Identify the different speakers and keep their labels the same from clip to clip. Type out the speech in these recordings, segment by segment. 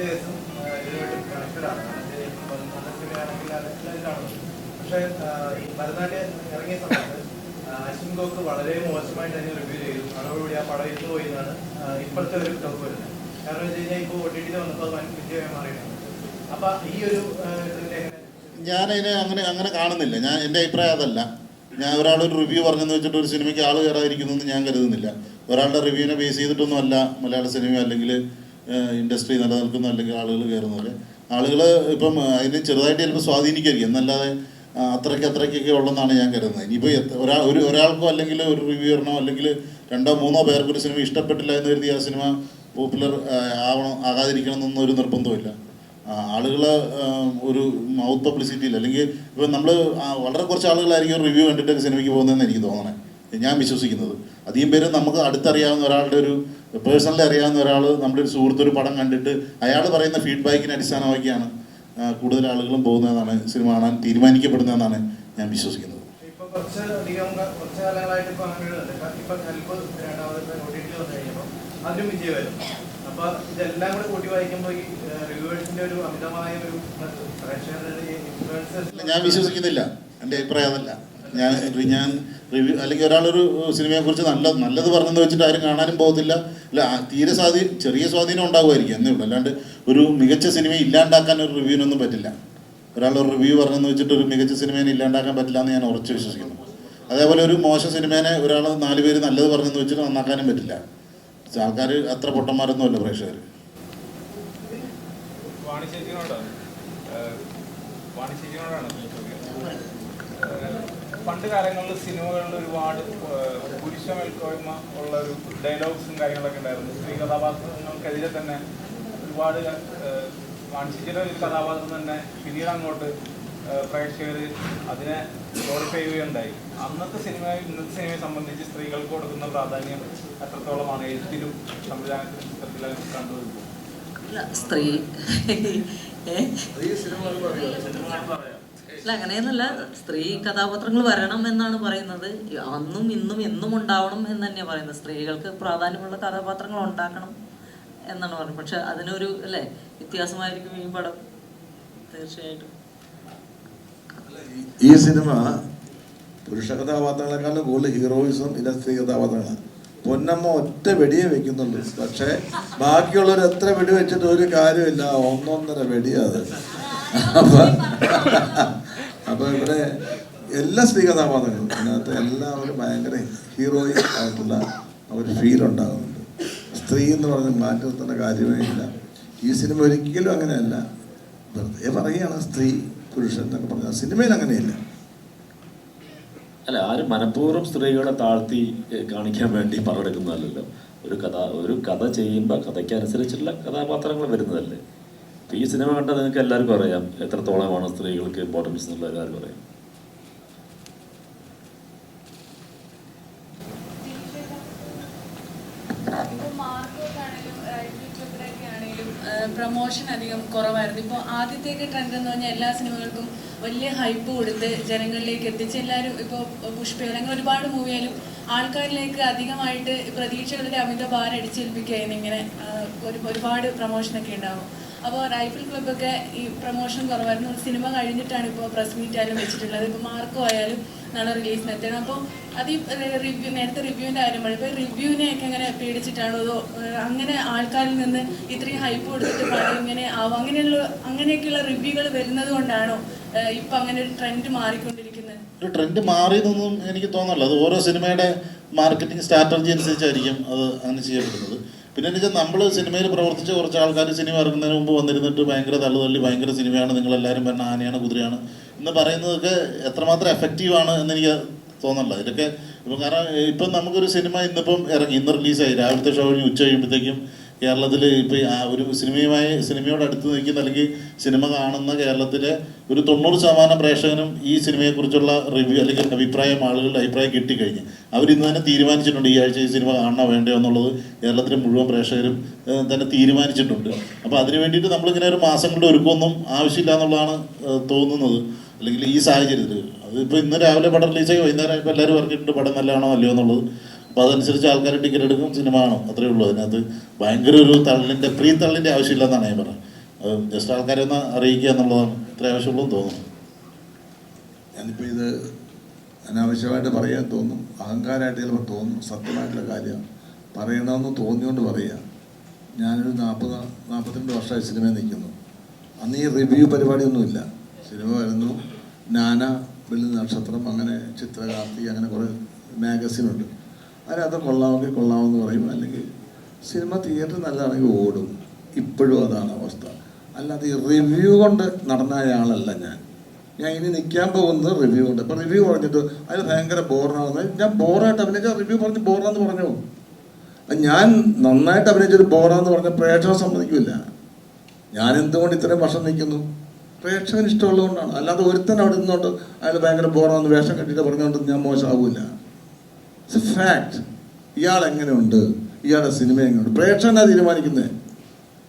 Speaker 1: കേസും ഇതിനുവേണ്ടി കണക്റ്റഡാണ്. ആണെങ്കിൽ അതിലാണ്. പക്ഷേ ഈ ഭരതനാട്യം ഇറങ്ങിയ സമയത്ത് അശ്വിൻ ഗോക്ക് വളരെ മോശമായിട്ട് തന്നെ റിവ്യൂ ചെയ്തു. അതോടുകൂടി ആ പടം ഇരുന്ന് പോയി എന്നാണ് ഇപ്പോഴത്തെ ഒരു ടോക്ക് വരുന്നത്. കാരണം വെച്ച് കഴിഞ്ഞാൽ ഇപ്പോൾ OTT വന്നപ്പോൾ വൻ വിജയമായി മാറിയിട്ടുണ്ട്. അപ്പം ഈ ഒരു
Speaker 2: ഞാനതിനെ അങ്ങനെ കാണുന്നില്ല. എൻ്റെ അഭിപ്രായം അതല്ല. ഞാൻ ഒരാളൊരു റിവ്യൂ പറഞ്ഞെന്ന് വെച്ചിട്ട് ഒരു സിനിമയ്ക്ക് ആൾ കയറാതിരിക്കുന്നു ഞാൻ കരുതുന്നില്ല. ഒരാളുടെ റിവ്യൂവിനെ ബേസ് ചെയ്തിട്ടൊന്നും അല്ല മലയാള സിനിമ അല്ലെങ്കിൽ ഇൻഡസ്ട്രി നിലനിൽക്കുന്ന അല്ലെങ്കിൽ ആളുകൾ കയറുന്നത്. ആളുകൾ ഇപ്പം അതിന് ചെറുതായിട്ട് ചിലപ്പോൾ സ്വാധീനിക്കായിരിക്കും, എന്നല്ലാതെ അത്രയ്ക്കൊക്കെ ഉള്ളതെന്നാണ് ഞാൻ കരുതുന്നത്. ഇനിയിപ്പോൾ ഒരാൾക്കോ അല്ലെങ്കിൽ ഒരു റിവ്യൂറിനോ അല്ലെങ്കിൽ 2-3 പേർക്ക് ഒരു സിനിമ ഇഷ്ടപ്പെട്ടില്ല എന്ന് കരുതി ആ സിനിമ പോപ്പുലർ ആകാതിരിക്കണം എന്നൊന്നും ഒരു നിർബന്ധമില്ല. ആളുകൾ ഒരു മൗത്ത് പബ്ലിസിറ്റിയിൽ അല്ലെങ്കിൽ ഇപ്പം നമ്മൾ വളരെ കുറച്ച് ആളുകളായിരിക്കും റിവ്യൂ കണ്ടിട്ട് സിനിമയ്ക്ക് പോകുന്നതെന്ന് എനിക്ക് തോന്നണേ, ഞാൻ വിശ്വസിക്കുന്നത്. അധികം പേര് നമുക്ക് അടുത്തറിയാവുന്ന ഒരാളുടെ ഒരു പേഴ്സണലി അറിയാവുന്ന ഒരാൾ നമ്മുടെ ഒരു സുഹൃത്തൊരു പടം കണ്ടിട്ട് അയാൾ പറയുന്ന ഫീഡ്ബാക്കിനെ അടിസ്ഥാനമാക്കിയാണ് കൂടുതൽ ആളുകളും പോകുന്നതെന്നാണ് സിനിമ കാണാൻ തീരുമാനിക്കപ്പെടുന്നതെന്നാണ് ഞാൻ വിശ്വസിക്കുന്നത്.
Speaker 1: കുറച്ച് കാലങ്ങളായിട്ട് ഇപ്പോൾ അങ്ങനെ ഇപ്പം ഹെൽപ്പ് അതിലും വിജയമായിരുന്നു. അപ്പോൾ ഇതെല്ലാം കൂടെ കൂട്ടി വായിക്കുമ്പോൾ ഈ റിവ്യൂവേഴ്സിൻ്റെ ഒരു അമിതമായ ഒരു പ്രേക്ഷകരുടെ ഇൻഫ്ലുവൻസ്
Speaker 2: ഞാൻ വിശ്വസിക്കുന്നില്ല. എൻ്റെ അഭിപ്രായം അതല്ല. ഞാൻ റിവ്യൂ അല്ലെങ്കിൽ ഒരാളൊരു സിനിമയെക്കുറിച്ച് നല്ലത് പറഞ്ഞെന്ന് വെച്ചിട്ട് ആരും കാണാനും പോകത്തില്ല. അല്ല, തീരെ ചെറിയ സ്വാധീനം ഉണ്ടാകുമായിരിക്കും എന്നേ ഉള്ളൂ. അല്ലാണ്ട് ഒരു മികച്ച സിനിമ ഇല്ലാണ്ടാക്കാൻ ഒരു റിവ്യൂവിനൊന്നും പറ്റില്ല. ഒരാളൊരു റിവ്യൂ പറഞ്ഞെന്ന് വെച്ചിട്ട് ഒരു മികച്ച സിനിമേനെ ഇല്ലാണ്ടാക്കാൻ പറ്റില്ല എന്ന് ഞാൻ ഉറച്ചു വിശ്വസിക്കുന്നു. അതേപോലെ ഒരു മോശം സിനിമേനെ ഒരാൾ 4 പേര് നല്ലത് പറഞ്ഞെന്ന് വെച്ചിട്ട് നന്നാക്കാനും പറ്റില്ല. ആൾക്കാർ അത്ര പൊട്ടന്മാരൊന്നുമല്ല പ്രേക്ഷകർ.
Speaker 3: പണ്ട് കാലങ്ങളിൽ സിനിമകളിൽ ഒരുപാട് പുരുഷ മേൽക്കോയ്മ ഉള്ള ഒരു ഡയലോഗ്സും കാര്യങ്ങളൊക്കെ ഉണ്ടായിരുന്നു. സ്ത്രീ കഥാപാത്രങ്ങൾക്കെതിരെ തന്നെ ഒരുപാട് വാണിജ്യയുടെ ഒരു കഥാപാത്രം തന്നെ പിന്നീട് അങ്ങോട്ട് പ്രേക്ഷകർ അതിനെ ഗ്ലോറിഫൈ ചെയ്യുകയുണ്ടായി. അന്നത്തെ സിനിമയും ഇന്നത്തെ സിനിമയെ സംബന്ധിച്ച് സ്ത്രീകൾക്ക് കൊടുക്കുന്ന പ്രാധാന്യം എത്രത്തോളമാണ് എഴുത്തിലും സംവിധാനത്തിലും ചിത്രത്തിലും കണ്ടുവരുമ്പോൾ?
Speaker 4: അല്ല, അങ്ങനെയൊന്നുമല്ല. സ്ത്രീ കഥാപാത്രങ്ങൾ വരണം എന്നാണ് പറയുന്നത്. അന്നും ഇന്നും എന്നും ഉണ്ടാവണം എന്ന് തന്നെയാണ് പറയുന്നത്. സ്ത്രീകൾക്ക് പ്രാധാന്യമുള്ള കഥാപാത്രങ്ങൾ ഉണ്ടാക്കണം എന്നാണ് പറയുന്നത്. പക്ഷെ അതിനൊരു വ്യത്യാസമായിരിക്കും ഈ പടം തീർച്ചയായിട്ടും.
Speaker 5: ഈ സിനിമ പുരുഷ കഥാപാത്രങ്ങളെക്കാളും കൂടുതൽ ഹീറോയിസം ഇല്ല സ്ത്രീ കഥാപാത്രങ്ങളാണ്. പൊന്നമ്മ ഒറ്റ വെടിയെ വെക്കുന്നുള്ളൂ. പക്ഷേ ബാക്കിയുള്ളവർ എത്ര വെടി വെച്ചിട്ട് ഒരു കാര്യമില്ല, 1-1.5 വെടിയത്. അപ്പൊ ഇവിടെ എല്ലാ സ്ത്രീ കഥാപാത്രങ്ങളും അതിനകത്ത് എല്ലാവരും ഭയങ്കര ഹീറോയിക് ആയിട്ടുള്ള ഒരു ഫീൽ ഉണ്ടാകുന്നുണ്ട്. സ്ത്രീ എന്ന് പറഞ്ഞ് മാറ്റി നിർത്തേണ്ട കാര്യമേ ഇല്ല. ഈ സിനിമ ഒരിക്കലും അങ്ങനെയല്ല. വെറുതെ പറയുകയാണ് സ്ത്രീ പുരുഷൻ എന്നൊക്കെ പറഞ്ഞാൽ. സിനിമയിൽ അങ്ങനെയില്ല.
Speaker 6: അല്ല, ആരും മനഃപൂർവ്വം സ്ത്രീകളെ താഴ്ത്തി കാണിക്കാൻ വേണ്ടി പങ്കെടുക്കുന്നതല്ലല്ലോ. ഒരു കഥ ചെയ്യുമ്പോൾ കഥയ്ക്കനുസരിച്ചുള്ള കഥാപാത്രങ്ങൾ വരുന്നതല്ലേ. ഈ സിനിമ കണ്ടാൽ നിങ്ങൾക്ക് എല്ലാവർക്കും അറിയാം എത്രത്തോളമാണ് സ്ത്രീകൾക്ക് ഇമ്പോർട്ടൻസ് എന്നുള്ള എല്ലാവർക്കും അറിയാം.
Speaker 7: പ്രൊമോഷൻ അധികം കുറവായിരുന്നു. ഇപ്പോൾ ആദ്യത്തേക്ക് ട്രെൻഡ് എന്ന് പറഞ്ഞാൽ എല്ലാ സിനിമകൾക്കും വലിയ ഹൈപ്പ് കൊടുത്ത് ജനങ്ങളിലേക്ക് എത്തിച്ച് എല്ലാവരും ഇപ്പോൾ പുഷ്പ അല്ലെങ്കിൽ ഒരുപാട് മൂവിയാലും ആൾക്കാരിലേക്ക് അധികമായിട്ട് പ്രതീക്ഷകളുടെ അമിത ഭാരം അടിച്ചേൽപ്പിക്കുകയായിരുന്നു. ഇങ്ങനെ ഒരുപാട് പ്രൊമോഷനൊക്കെ ഉണ്ടാവും. അപ്പോൾ റൈഫിൾ ക്ലബ്ബൊക്കെ ഈ പ്രൊമോഷൻ കുറവായിരുന്നു. സിനിമ കഴിഞ്ഞിട്ടാണ് ഇപ്പോൾ പ്രസ് മീറ്റ് ആയാലും വെച്ചിട്ടുള്ളത്. ഇപ്പോൾ മാർക്കോ ആയാലും നാളെ റിലീസിന് എത്തണം. അപ്പോൾ അത് ഈ നേരത്തെ റിവ്യൂവിൻ്റെ കാര്യം പറയും. ഇപ്പോൾ റിവ്യൂവിനെയൊക്കെ അങ്ങനെ പേടിച്ചിട്ടാണോ അതോ അങ്ങനെ ആൾക്കാരിൽ നിന്ന് ഇത്രയും ഹൈപ്പ് കൊടുത്തിട്ട് പടം ഇങ്ങനെ ആവും അങ്ങനെയൊക്കെയുള്ള റിവ്യൂകൾ വരുന്നത് കൊണ്ടാണോ ഇപ്പം അങ്ങനെ ഒരു ട്രെൻഡ് മാറിക്കൊണ്ടിരിക്കുന്നത്?
Speaker 2: ഒരു ട്രെൻഡ് മാറിയതൊന്നും എനിക്ക് തോന്നല്ല. അത് ഓരോ സിനിമയുടെ മാർക്കറ്റിംഗ് സ്ട്രാറ്റജി അനുസരിച്ചായിരിക്കും അത് അങ്ങനെ ചെയ്യപ്പെടുന്നത്. പിന്നെ എന്ന് വെച്ചാൽ നമ്മൾ സിനിമയിൽ പ്രവർത്തിച്ച കുറച്ച് ആൾക്കാർ സിനിമ ഇറങ്ങുന്നതിന് മുമ്പ് വന്നിരുന്നിട്ട് ഭയങ്കര തള്ളുതള്ളി ഭയങ്കര സിനിമയാണ്, നിങ്ങളെല്ലാവരും പറഞ്ഞ ആനയാണ് കുതിരയാണ് എന്ന് പറയുന്നതൊക്കെ എത്രമാത്രം എഫക്റ്റീവാണ് എന്നെനിക്ക് തോന്നല്ല. ഇതൊക്കെ ഇപ്പം കാരണം ഇപ്പം നമുക്കൊരു സിനിമ ഇന്ന് റിലീസായി രാവിലത്തെ ഷോ കഴിഞ്ഞ് ഉച്ച കഴിയുമ്പോഴത്തേക്കും കേരളത്തിൽ ഇപ്പോൾ ആ ഒരു സിനിമയോട് അടുത്ത് നിൽക്കുന്ന അല്ലെങ്കിൽ സിനിമ കാണുന്ന കേരളത്തിലെ ഒരു 90% പ്രേക്ഷകനും ഈ സിനിമയെക്കുറിച്ചുള്ള റിവ്യൂ അല്ലെങ്കിൽ ആളുകളുടെ അഭിപ്രായം കിട്ടിക്കഴിഞ്ഞ് അവരിന്ന് തന്നെ തീരുമാനിച്ചിട്ടുണ്ട് ഈ ആഴ്ച ഈ സിനിമ കാണണോ വേണ്ടയോ എന്നുള്ളത്. കേരളത്തിലെ മുഴുവൻ പ്രേക്ഷകരും തന്നെ തീരുമാനിച്ചിട്ടുണ്ട്. അപ്പോൾ അതിന് വേണ്ടിയിട്ട് നമ്മളിങ്ങനെ ഒരു മാസം കൊണ്ട് ഒരുക്കൊന്നും ആവശ്യമില്ല എന്നുള്ളതാണ് തോന്നുന്നത്. അല്ലെങ്കിൽ ഈ സാഹചര്യത്തിൽ അതിപ്പോൾ ഇന്ന് രാവിലെ പടം റിലീസായി വൈകുന്നേരം ഇപ്പോൾ എല്ലാവരും പറഞ്ഞിട്ടുണ്ട് പടം നല്ലതാണോ അല്ലയോ എന്നുള്ളത്. അപ്പോൾ അതനുസരിച്ച് ആൾക്കാർ ടിക്കറ്റ് എടുക്കും, സിനിമ കാണും, അത്രയേ ഉള്ളൂ. അതിനകത്ത് ഭയങ്കര ഒരു പ്രീ തള്ളിൻ്റെ ആവശ്യമില്ലെന്നാണ് ഞാൻ പറഞ്ഞത്. അത് ജസ്റ്റ് ആൾക്കാരെ ഒന്ന് അറിയിക്കുക എന്നുള്ളതാണ് ഇത്ര ആവശ്യമുള്ളൂ എന്ന് തോന്നുന്നു.
Speaker 5: ഞാനിപ്പോൾ ഇത് അനാവശ്യമായിട്ട് പറയാൻ തോന്നും, അഹങ്കാരമായിട്ട് ചിലപ്പോൾ തോന്നും. സത്യമായിട്ടുള്ള കാര്യം പറയണമെന്ന് തോന്നിയോണ്ട് പറയുക. ഞാനൊരു 42 വർഷമായി സിനിമയിൽ നിൽക്കുന്നു. അന്ന് ഈ റിവ്യൂ പരിപാടിയൊന്നുമില്ല. സിനിമ വരുന്നു, നാന, വെള്ളി നക്ഷത്രം, അങ്ങനെ ചിത്രകാർത്തി, അങ്ങനെ കുറേ മാഗസിനുണ്ട്. അതിനകത്ത് കൊള്ളാമെങ്കിൽ കൊള്ളാമെന്ന് പറയും, അല്ലെങ്കിൽ സിനിമ തിയേറ്റർ നല്ലതാണെങ്കിൽ ഓടും. ഇപ്പോഴും അതാണ് അവസ്ഥ. അല്ലാതെ ഈ റിവ്യൂ കൊണ്ട് നടന്ന ആളല്ല ഞാൻ ഇനി നിൽക്കാൻ പോകുന്നത് റിവ്യൂ കൊണ്ട്. ഇപ്പം റിവ്യൂ പറഞ്ഞിട്ട് അതിൽ ഭയങ്കര ബോറാണെന്ന്, ഞാൻ ബോറായിട്ട് അഭിനയിച്ച റിവ്യൂ പറഞ്ഞ് ബോറാന്ന് പറഞ്ഞു. ഞാൻ നന്നായിട്ട് അഭിനയിച്ചൊരു ബോറാന്ന് പറഞ്ഞ പ്രേക്ഷകർ സമ്മതിക്കില്ല. ഞാൻ എന്തുകൊണ്ട് ഇത്രയും വർഷം നിൽക്കുന്നു? പ്രേക്ഷകന് ഇഷ്ടമുള്ളതുകൊണ്ടാണ്. അല്ലാതെ ഒരുത്തൻ അവിടെ നിന്നോട്ട് അയാൾ ഭയങ്കര ബോറാന്ന് വേഷം കെട്ടിയിട്ട് പറഞ്ഞുകൊണ്ട് ഞാൻ മോശമാവില്ല. It's A fact. ഇയാൾ എങ്ങനെയുണ്ട്, ഇയാളുടെ സിനിമ എങ്ങനെയുണ്ട്, പ്രേക്ഷകനാണ് തീരുമാനിക്കുന്നത്.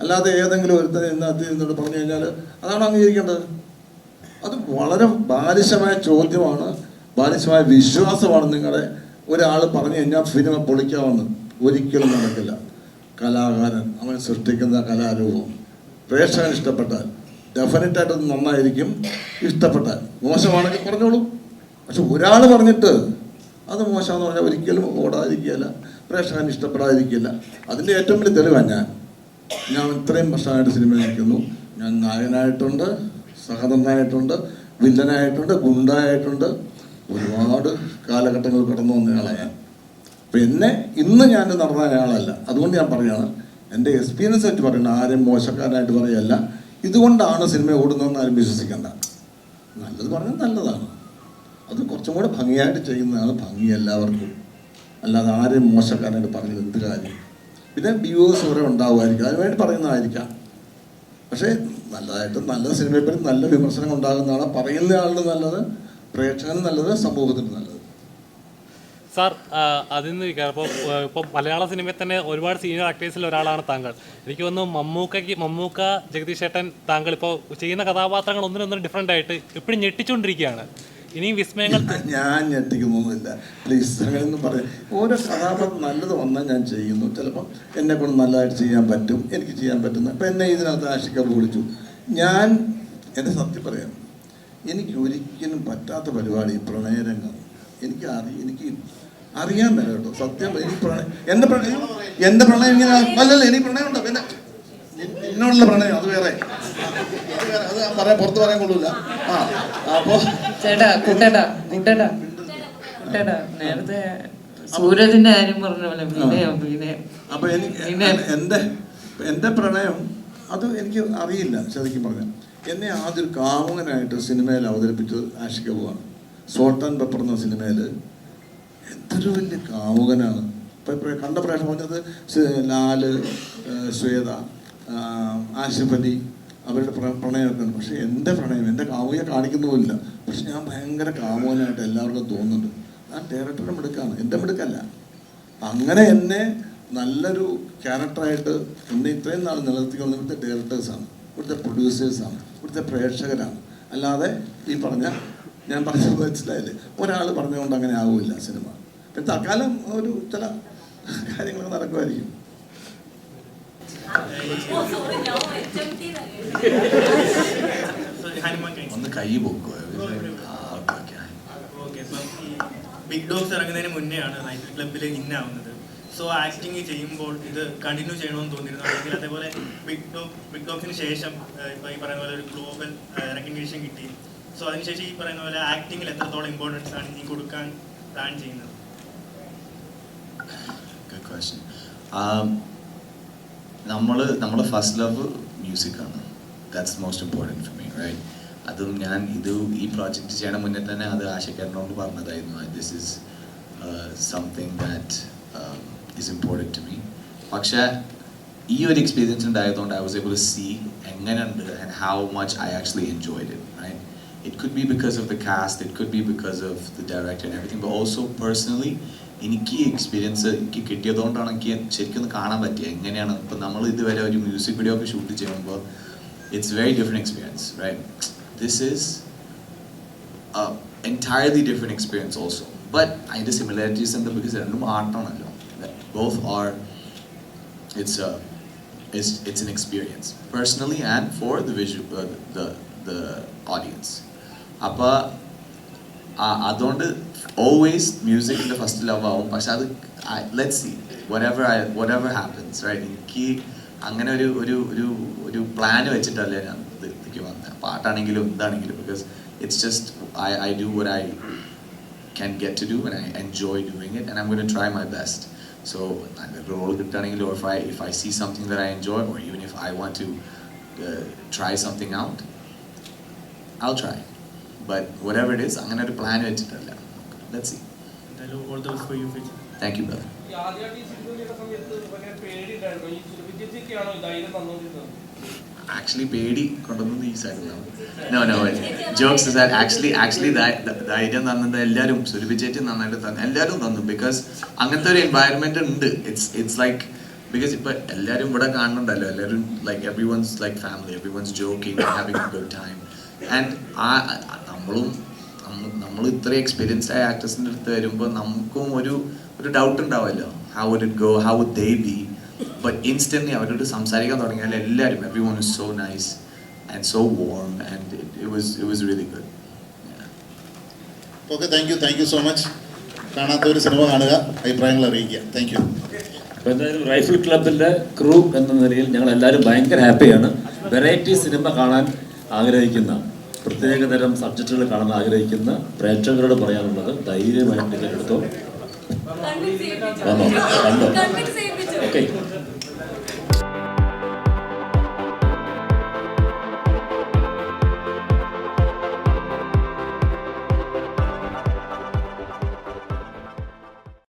Speaker 5: അല്ലാതെ ഏതെങ്കിലും ഒരുത്തനെ ഇന്നോട് പറഞ്ഞു കഴിഞ്ഞാൽ അതാണ് അംഗീകരിക്കേണ്ടത്. അത് വളരെ ബാലിശമായ ചോദ്യമാണ്, ബാലിശമായ വിശ്വാസമാണ്. നിങ്ങളുടെ ഒരാൾ പറഞ്ഞു കഴിഞ്ഞാൽ സിനിമ പൊളിക്കാമെന്ന് ഒരിക്കലും നടക്കില്ല. കലാകാരൻ അവൻ സൃഷ്ടിക്കുന്ന കലാരൂപം പ്രേക്ഷകൻ ഇഷ്ടപ്പെട്ടാൽ ഡെഫിനറ്റായിട്ട് അത് നന്നായിരിക്കും. ഇഷ്ടപ്പെട്ടാൽ മോശമാണെങ്കിൽ പറഞ്ഞോളൂ. പക്ഷെ ഒരാൾ പറഞ്ഞിട്ട് അത് മോശമെന്ന് പറഞ്ഞാൽ ഒരിക്കലും ഓടാതിരിക്കുകയില്ല, പ്രേക്ഷകൻ ഇഷ്ടപ്പെടാതിരിക്കില്ല. അതിൻ്റെ ഏറ്റവും വലിയ തെളിവാണ് ഞാൻ ഇത്രയും വർഷമായിട്ട് സിനിമ നയിക്കുന്നു. ഞാൻ നായകനായിട്ടുണ്ട്, സഹനടനായിട്ടുണ്ട്, വില്ലനായിട്ടുണ്ട്, ഗുണ്ടായിട്ടുണ്ട്. ഒരുപാട് കാലഘട്ടങ്ങൾ കടന്നു വന്നയാളാണ് ഞാൻ. പിന്നെ ഇന്ന് ഞാൻ നടന്ന ആളല്ല. അതുകൊണ്ട് ഞാൻ പറയുകയാണ്, എൻ്റെ എക്സ്പീരിയൻസ് ആയിട്ട് പറയുന്നത്, ആരെയും മോശക്കാരനായിട്ട് പറയുകയല്ല. ഇതുകൊണ്ടാണ് സിനിമ ഓടുന്നതെന്ന് ആരും വിശ്വസിക്കേണ്ട. നല്ലത് പറഞ്ഞാൽ നല്ലതാണ്. അത് കുറച്ചും കൂടെ ഭംഗിയായിട്ട് ചെയ്യുന്നതാണ് ഭംഗി എല്ലാവർക്കും. അല്ലാതെ ആരെയും മോശക്കാരനായിട്ട് പറഞ്ഞത് എന്ത് കാര്യം? പിന്നെ വ്യൂവേഴ്സ് കുറെ ഉണ്ടാവുമായിരിക്കും, അതിനുവേണ്ടി പറയുന്നതായിരിക്കാം. പക്ഷേ നല്ലതായിട്ട് നല്ല സിനിമയെപ്പറ്റി നല്ല വിമർശനം ഉണ്ടാകുന്നതാണ് പറയുന്ന ആളിന് നല്ലത്, പ്രേക്ഷകന് നല്ലത്, സമൂഹത്തിന് നല്ലത്.
Speaker 8: സാർ, അതിൽ നിന്ന് ഇപ്പോൾ മലയാള സിനിമയിൽ തന്നെ ഒരുപാട് സീനിയർ ആക്ടേഴ്സിൽ ഒരാളാണ് താങ്കൾ. എനിക്ക് തോന്നുന്നു മമ്മൂക്ക, ജഗദീഷ് ചേട്ടൻ, താങ്കൾ ഇപ്പോൾ ചെയ്യുന്ന കഥാപാത്രങ്ങൾ ഒന്നിനൊന്നും ഡിഫറെൻ്റ് ആയിട്ട് എപ്പോഴും ഞെട്ടിച്ചുകൊണ്ടിരിക്കുകയാണ്. ഇനിയും വിസ്മയങ്ങൾ. ഞാൻ
Speaker 5: ഞെട്ടിക്കുന്നൊന്നുമില്ല, പ്ലീസ് അങ്ങനെയൊന്നും പറയാം. ഓരോ കഥാപാത്രം നല്ലത് വന്നാൽ ഞാൻ ചെയ്യുന്നു. ചിലപ്പോൾ എന്നെ കൊണ്ട് നല്ലതായിട്ട് ചെയ്യാൻ പറ്റും, എനിക്ക് ചെയ്യാൻ പറ്റുന്ന. ഇപ്പം എന്നെ ഇതിനകത്ത് ആഷിക്കപ്പ് വിളിച്ചു. ഞാൻ എൻ്റെ സത്യം പറയാം, എനിക്ക് ഒരിക്കലും പറ്റാത്ത പരിപാടി പ്രണയരംഗം. എനിക്ക് അറിയാൻ മേല കേട്ടോ, സത്യം. എനിക്ക് എൻ്റെ പ്രണയം ഇങ്ങനെ അല്ലല്ല, എനിക്ക് പ്രണയമുണ്ടോ? പിന്നെ എന്നോടുള്ള പ്രണയം അത് വേറെ, അത് പറയാൻ പുറത്ത് പറയാൻ കൊള്ളൂല. അപ്പോൾ
Speaker 4: നേരത്തെ സൂരജിന്റെ കാര്യം പറഞ്ഞ പോലെ
Speaker 5: അപ്പൊ എൻ്റെ പ്രണയം അത് എനിക്ക് അറിയില്ല ശരിക്കും പറഞ്ഞാൽ. എന്നെ ആദ്യം ഒരു കാമുകനായിട്ട് സിനിമയിൽ അവതരിപ്പിച്ചത് ആഷിക് അബുവാണ്. സോൾട്ട് ആൻഡ് പെപ്പർ എന്ന സിനിമയിൽ എന്തൊരു വലിയ കാമുകനാണ്. ഇപ്പം കണ്ട പ്രേക്ഷകർ പറഞ്ഞത് ലാല്, ശ്വേത, ആഷിഫ് അലി, അവരുടെ പ്രണയമൊക്കെ ഉണ്ട്. പക്ഷേ എൻ്റെ പ്രണയം, എൻ്റെ കാമുകയെ കാണിക്കുന്നുമില്ല. പക്ഷെ ഞാൻ ഭയങ്കര കാമുകനായിട്ട് എല്ലാവർക്കും തോന്നുന്നുണ്ട്. ഞാൻ ഡയറക്ടറുടെ മിടുക്കാണ്, എൻ്റെ മിടുക്കല്ല. അങ്ങനെ എന്നെ നല്ലൊരു ക്യാരക്ടറായിട്ട് എന്നെ ഇത്രയും നാൾ നിലനിർത്തിക്കൊണ്ട് ഇവിടുത്തെ ഡയറക്ടേഴ്സാണ്, ഇവിടുത്തെ പ്രൊഡ്യൂസേഴ്സാണ്, ഇവിടുത്തെ പ്രേക്ഷകരാണ്. അല്ലാതെ ഈ ഞാൻ പറഞ്ഞത് മനസ്സിലായില്ലേ, ഒരാൾ പറഞ്ഞുകൊണ്ട് അങ്ങനെ ആവില്ല സിനിമ. പിന്നെ തൽക്കാലം ഒരു ചില കാര്യങ്ങളൊക്കെ നടക്കുമായിരിക്കും.
Speaker 9: ഒന്ന് കൈ പൊക്കുക. ബിഗ് ഡോഗ്സ് ഇറങ്ങുന്നതിന് മുന്നെയാണ് റൈഫിൾ ക്ലബിൽ ഇന്നാവുന്നത്. സോ ആക്ടിങ് ചെയ്യുമ്പോൾ ഇത് കണ്ടിന്യൂ ചെയ്യണമെന്ന് തോന്നിയിരുന്നു. അല്ലെങ്കിൽ അതേപോലെ ബിഗ് ഡോഗ്സിന് ശേഷം ഇപ്പോൾ ഈ പറയുന്ന പോലെ ഒരു ഗ്ലോബൽ റെക്കഗ്നീഷൻ കിട്ടി. സോ അതിനുശേഷം ഈ പറയുന്ന പോലെ ആക്ടിങ്ങിൽ എത്രത്തോളം ഇമ്പോർട്ടൻസ് ആണ് നീ കൊടുക്കാൻ പ്ലാൻ ചെയ്യുന്നത്?
Speaker 10: Good question. നമ്മുടെ ഫസ്റ്റ് ലവ് മ്യൂസിക്കാണ്. That's most important for me, right? അതും ഞാൻ ഈ പ്രോജക്റ്റ് ചെയ്യണ മുന്നേ തന്നെ അത് ആശിക്കാരനോട് പറഞ്ഞതായിരുന്നു. This is something that is important to me. പക്ഷേ ഈ ഒരു എക്സ്പീരിയൻസ് ഉണ്ടായതുകൊണ്ട് I was able to see എങ്ങനെയുണ്ട് and how much I actually enjoyed it, right? It could be because of the cast, it could be because of the director and everything, but also personally എനിക്ക് ഈ experience എനിക്ക് കിട്ടിയതുകൊണ്ടാണ് എനിക്ക് ശരിക്കും ഒന്ന് കാണാൻ പറ്റിയത് എങ്ങനെയാണ്. ഇപ്പം നമ്മൾ ഇതുവരെ ഒരു മ്യൂസിക് വീഡിയോ ഒക്കെ ഷൂട്ട് ചെയ്യുമ്പോൾ it's very different experience, right? This is entirely different experience also. but അതിൻ്റെ സിമിലാരിറ്റീസ് ഉണ്ട് ബിക്കോസ് രണ്ടും ആർട്ടാണല്ലോ. Both are it's an experience personally and for the visual the audience. അപ്പോൾ അതുകൊണ്ട് ഓൾവേസ് മ്യൂസിക്കിൻ്റെ ഫസ്റ്റ് ലവ് ആവും. പക്ഷെ അത് let's see whatever happens, right? എനിക്ക് അങ്ങനെ ഒരു പ്ലാൻ വെച്ചിട്ടല്ലേ ഞാൻ ഇതിലേക്ക് വന്നത്. പാട്ടാണെങ്കിലും എന്താണെങ്കിലും because it's just I do what I can get to do and I enjoy doing it and I'm going to try my best. So role കിട്ടുകയാണെങ്കിൽ or if I see something that I enjoy or even if I want to try something out, I'll try. But whatever it is, അങ്ങനെ ഒരു plan വെച്ചിട്ടല്ല. Let's see.
Speaker 9: All the best for you, Fitch.
Speaker 10: Thank you, brother. Actually പേടി കൊണ്ടുവന്നത് ഈ സൈഡിലാണ്. No, jokes is that actually ധൈര്യം തന്നത് എല്ലാവരും സുരഭിച്ചേറ്റ് നന്നായിട്ട് തന്നെ എല്ലാവരും തന്നു ബിക്കോസ് അങ്ങനത്തെ ഒരു എൻവയറമെന്റ് ഉണ്ട്. It's like because ഇപ്പൊ എല്ലാവരും ഇവിടെ കാണുന്നുണ്ടല്ലോ, എല്ലാവരും like everyone's like family, everyone's joking and having a good time and നമ്മൾ ഇത്ര എക്സ്പീരിയൻസ്ഡ് ആയ ആക്ടേഴ്സിൻ്റെ അടുത്ത് വരുമ്പോൾ നമുക്കും ഒരു ഡൗട്ട് ഉണ്ടാവുമല്ലോ, how would it go, how would they be, but instantly അവരോട് സംസാരിക്കാൻ തുടങ്ങിയാൽ എല്ലാവരും everyone is so nice and so warm and it was really good.
Speaker 2: Okay, thank you so much. കാണാത്ത ഒരു സിനിമ കാണുക, അഭിപ്രായങ്ങൾ അറിയിക്കുക. Thank you.
Speaker 6: അപ്പോൾ എന്തായാലും റൈഫിൾ ക്ലബിൻ്റെ ക്രൂ എന്ന നിലയിൽ ഞങ്ങൾ എല്ലാവരും ഭയങ്കര ഹാപ്പിയാണ്. വെറൈറ്റി സിനിമ കാണാൻ ആഗ്രഹിക്കുന്ന, പ്രത്യേകതരം സബ്ജക്റ്റുകൾ കാണാൻ ആഗ്രഹിക്കുന്ന പ്രേക്ഷകരോട് പറയാനുള്ളത് ധൈര്യമായിട്ട് ടിക്കറ്റ് എടുത്തോ, വന്നോ, കണ്ടോ. ഓക്കെ.